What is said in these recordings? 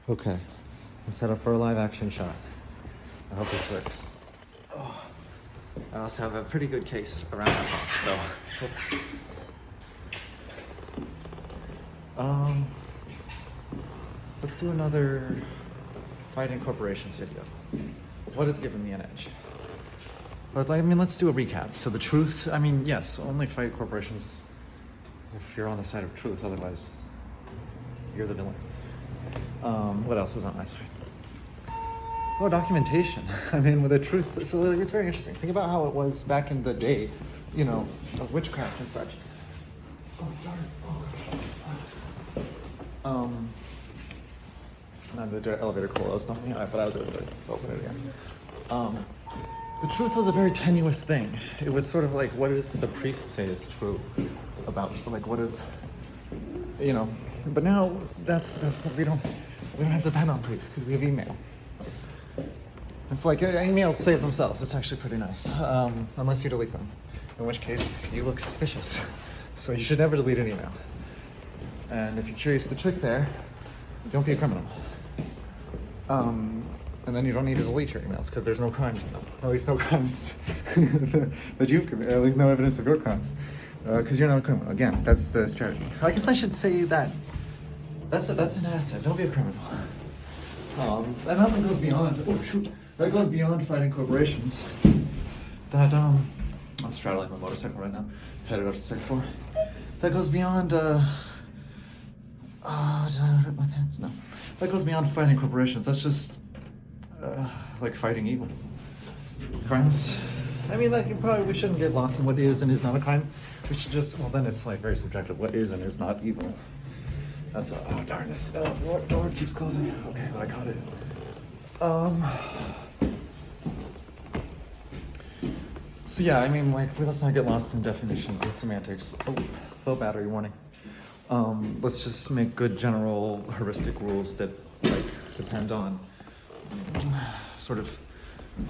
Okay, let's set up for a live action shot. I hope this works. Oh, I also have a pretty good case around my phone, so. Let's do another fighting corporations video. What has given me an edge? Let's do a recap. So the truth, yes, only fight corporations if you're on the side of truth, otherwise you're the villain. What else is on my side? Oh, documentation. With the truth, so it's very interesting. Think about how it was back in the day, of witchcraft and such. Oh, darn. Oh. The elevator closed on me, but I was able to open it again. The truth was a very tenuous thing. It was sort of like, what does the priest say is true about, what is, but now that's we don't have to depend on priests because we have email. It's like emails save themselves. It's actually pretty nice, unless you delete them, in which case you look suspicious. So you should never delete an email. And if you're curious, the trick there, don't be a criminal. And then you don't need to delete your emails because there's no crimes in them. At least no crimes that you've committed. At least no evidence of your crimes, because you're not a criminal. Again, that's the strategy. I guess I should say that that's an asset. Don't be a criminal. And that one goes beyond. Oh shoot, that goes beyond fighting corporations. That I'm straddling my motorcycle right now, headed up to Sector 4. That goes beyond. Did I rip my pants? No. That goes beyond fighting corporations. That's just like fighting evil. Crimes. We shouldn't get lost in what is and is not a crime. We should just, then it's like very subjective. What is and is not evil. That's, oh darn, this door keeps closing. Okay, but I caught it. So yeah, let's not get lost in definitions and semantics. Oh, low battery warning. Let's just make good general heuristic rules that depend on sort of,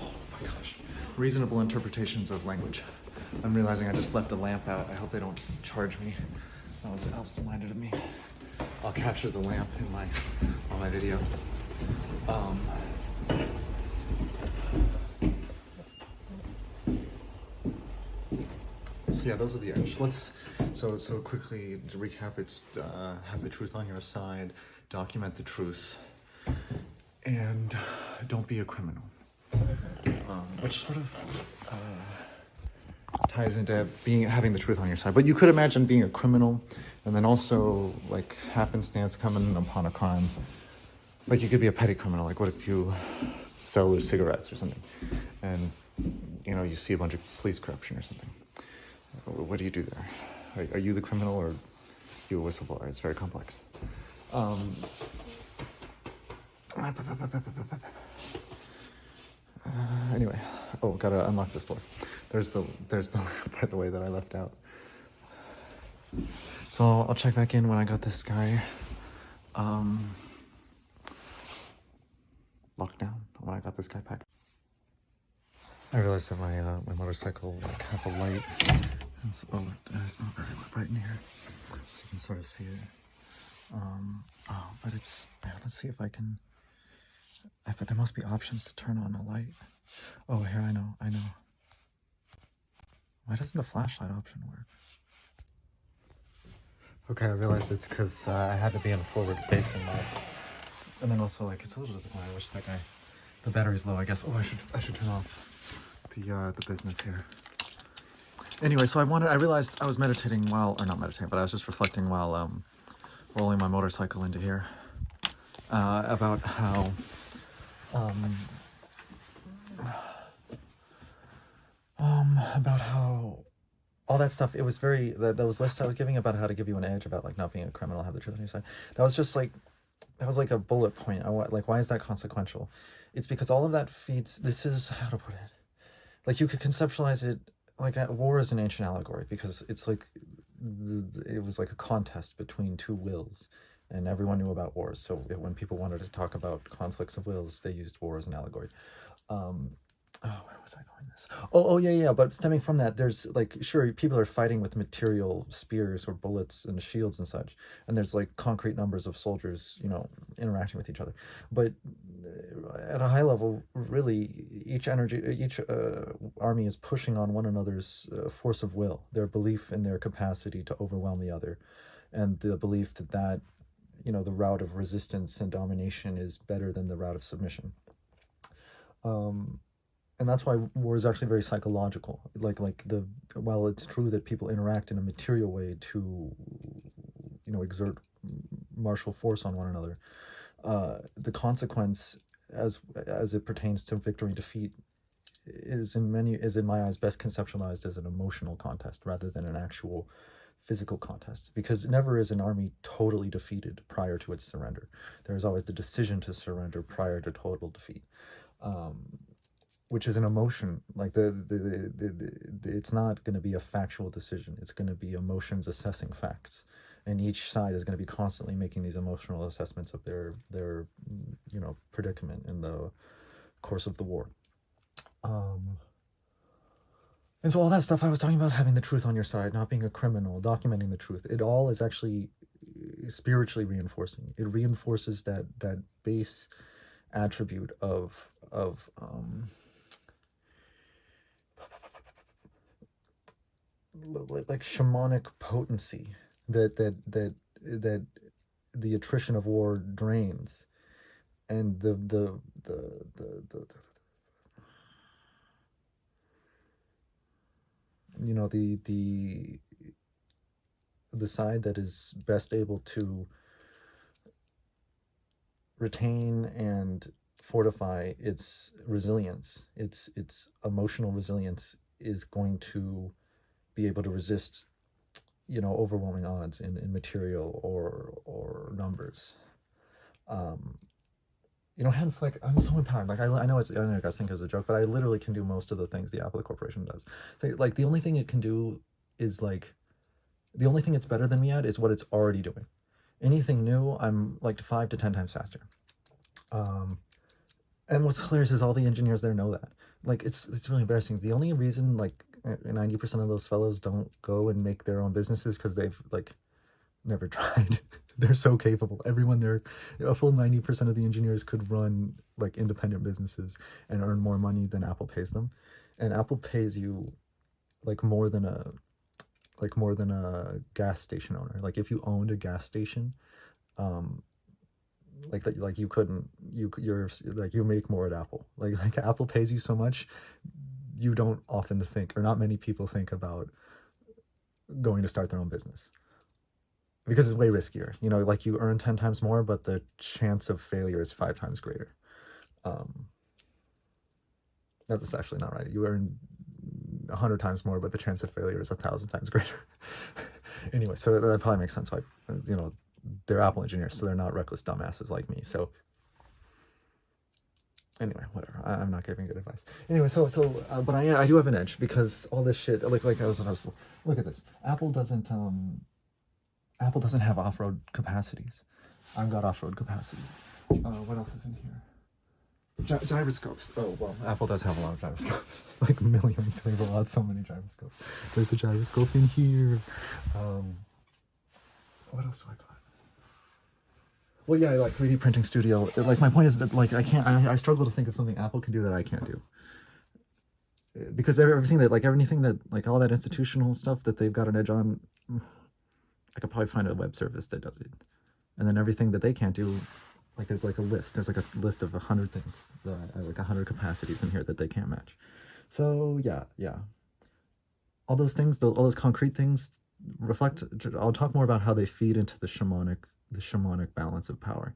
oh my gosh, reasonable interpretations of language. I'm realizing I just left a lamp out. I hope they don't charge me. That was absent-minded of me. I'll capture the lamp on my video. So yeah, those are the edge. So quickly to recap, it's have the truth on your side, document the truth, and don't be a criminal. Which sort of ties into having the truth on your side. But you could imagine being a criminal, and then also happenstance coming upon a crime. You could be a petty criminal. What if you sell cigarettes or something, and you see a bunch of police corruption or something? What do you do there? Are you the criminal or you a whistleblower? It's very complex. Anyway, gotta unlock this door. There's the by the way that I left out. So I'll check back in when I got this guy locked down. When I got this guy packed. I realized that my motorcycle has a light. It's not very bright in here, so you can sort of see it. But it's, let's see if I can. But there must be options to turn on a light. Oh, here, I know. Why doesn't the flashlight option work? Okay, I realized it's because I had to be in a forward-facing mode. And then also, it's a little disappointing. I wish that guy, the battery's low, I guess. Oh, I should turn off the business here. Anyway, so I realized I was meditating or not meditating, but I was just reflecting while rolling my motorcycle into here about how all that stuff, it was those lists I was giving about how to give you an edge about not being a criminal, have the truth on your side. That was just that was a bullet point. Why is that consequential? It's because all of that feeds, this is, how to put it, you could conceptualize it war is an ancient allegory because it's it was a contest between two wills, and everyone knew about wars. So when people wanted to talk about conflicts of wills, they used war as an allegory. where was I going this? Oh, yeah. But stemming from that, there's like, sure, people are fighting with material spears or bullets and shields and such, and there's like concrete numbers of soldiers, interacting with each other. But at a high level, really, each army is pushing on one another's force of will, their belief in their capacity to overwhelm the other, and the belief that the route of resistance and domination is better than the route of submission. And that's why war is actually very psychological. While it's true that people interact in a material way to, exert martial force on one another, the consequence, as it pertains to victory and defeat, is in my eyes best conceptualized as an emotional contest rather than an actual physical contest, because never is an army totally defeated prior to its surrender. There is always the decision to surrender prior to total defeat, which is an emotion. Like it's not going to be a factual decision. It's going to be emotions assessing facts, and each side is going to be constantly making these emotional assessments of their predicament in the course of the war. And so all that stuff I was talking about, having the truth on your side, not being a criminal, documenting the truth, it all is actually spiritually reinforcing. It reinforces that base attribute of like shamanic potency that the attrition of war drains, and the side that is best able to retain and fortify its resilience, its emotional resilience, is going to be able to resist overwhelming odds in material or numbers. Hence, like, I'm so empowered. Like, I know you guys think it's a joke, but I literally can do most of the things the Apple Corporation does. Like, the only thing it can do is, like, the only thing it's better than me at is what it's already doing. Anything new, I'm like 5 to 10 times faster. And what's hilarious is all the engineers there know that. Like, it's really embarrassing. The only reason, like, 90% of those fellows don't go and make their own businesses because they've, like, never tried. They're so capable. Everyone there, a full 90% of the engineers could run like independent businesses and earn more money than Apple pays them. And Apple pays you like more than a gas station owner. Like, if you owned a gas station, like you make more at Apple. Like Apple pays you so much, you don't often think, or not many people think about going to start their own business, because it's way riskier. Like, you earn 10 times more, but the chance of failure is 5 times greater. That's actually not right. You earn 100 times more, but the chance of failure is 1,000 times greater. Anyway, so that probably makes sense. Like, they're Apple engineers, so they're not reckless dumbasses like me. So anyway, whatever. I'm not giving good advice. Anyway, but I do have an edge, because all this shit, like I was look at this. Apple doesn't have off-road capacities. I've got off-road capacities. What else is in here? Gyroscopes. Oh, well, Apple does have a lot of gyroscopes. Like millions. They've allowed so many gyroscopes. There's a gyroscope in here. What else do I got? Well, yeah, like 3D printing studio. Like, my point is that, like, I struggle to think of something Apple can do that I can't do. Because everything that, like, all that institutional stuff that they've got an edge on, I could probably find a web service that does it. And then everything that they can't do, like, there's like a list. There's like a list of 100 things, like 100 capacities in here that they can't match. So yeah. All those things, all those concrete things reflect. I'll talk more about how they feed into the shamanic balance of power,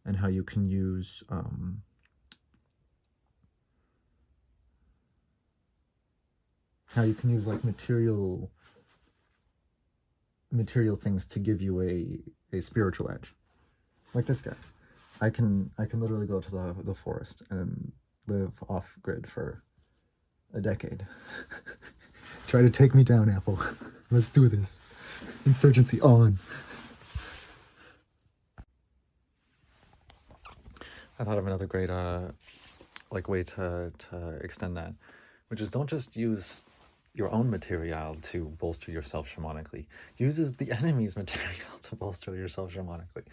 and how you can use like material things to give you a spiritual edge. Like this guy, I can literally go to the forest and live off grid for a decade. Try to take me down, Apple. Let's do this. Insurgency on. I thought of another great like way to extend that, which is don't just use your own material to bolster yourself shamanically. Uses the enemy's material to bolster yourself shamanically.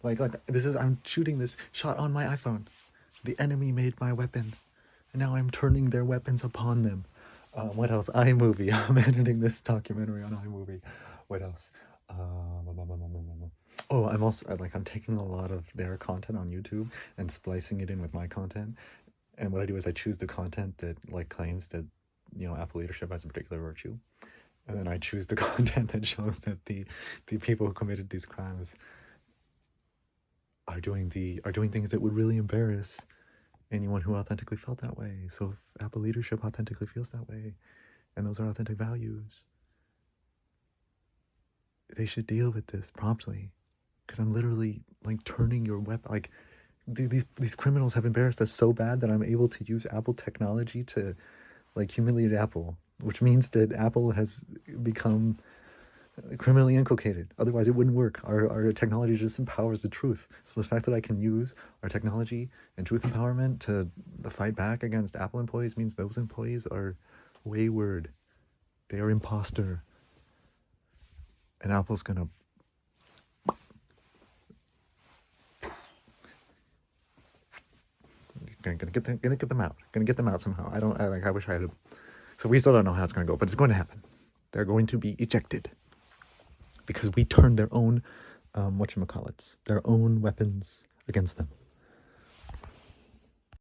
Like this is, I'm shooting this shot on my iPhone. The enemy made my weapon, and now I'm turning their weapons upon them. What else? iMovie. I'm editing this documentary on iMovie. What else? Oh, I'm also like, I'm taking a lot of their content on YouTube and splicing it in with my content. And what I do is I choose the content that like claims that, you know, Apple leadership has a particular virtue, and then I choose the content that shows that the people who committed these crimes are doing things that would really embarrass anyone who authentically felt that way. So if Apple leadership authentically feels that way, and those are authentic values, they should deal with this promptly, because I'm literally like turning your weapon. Like these criminals have embarrassed us so bad that I'm able to use Apple technology to like humiliate Apple, which means that Apple has become criminally inculcated. Otherwise, it wouldn't work. Our technology just empowers the truth. So the fact that I can use our technology and truth empowerment to fight back against Apple employees means those employees are wayward. They are imposter. And Apple's gonna get them out. Gonna get them out somehow. I wish I had. So we still don't know how it's gonna go, but it's going to happen. They're going to be ejected because we turned their own, whatchamacallits, their own weapons against them.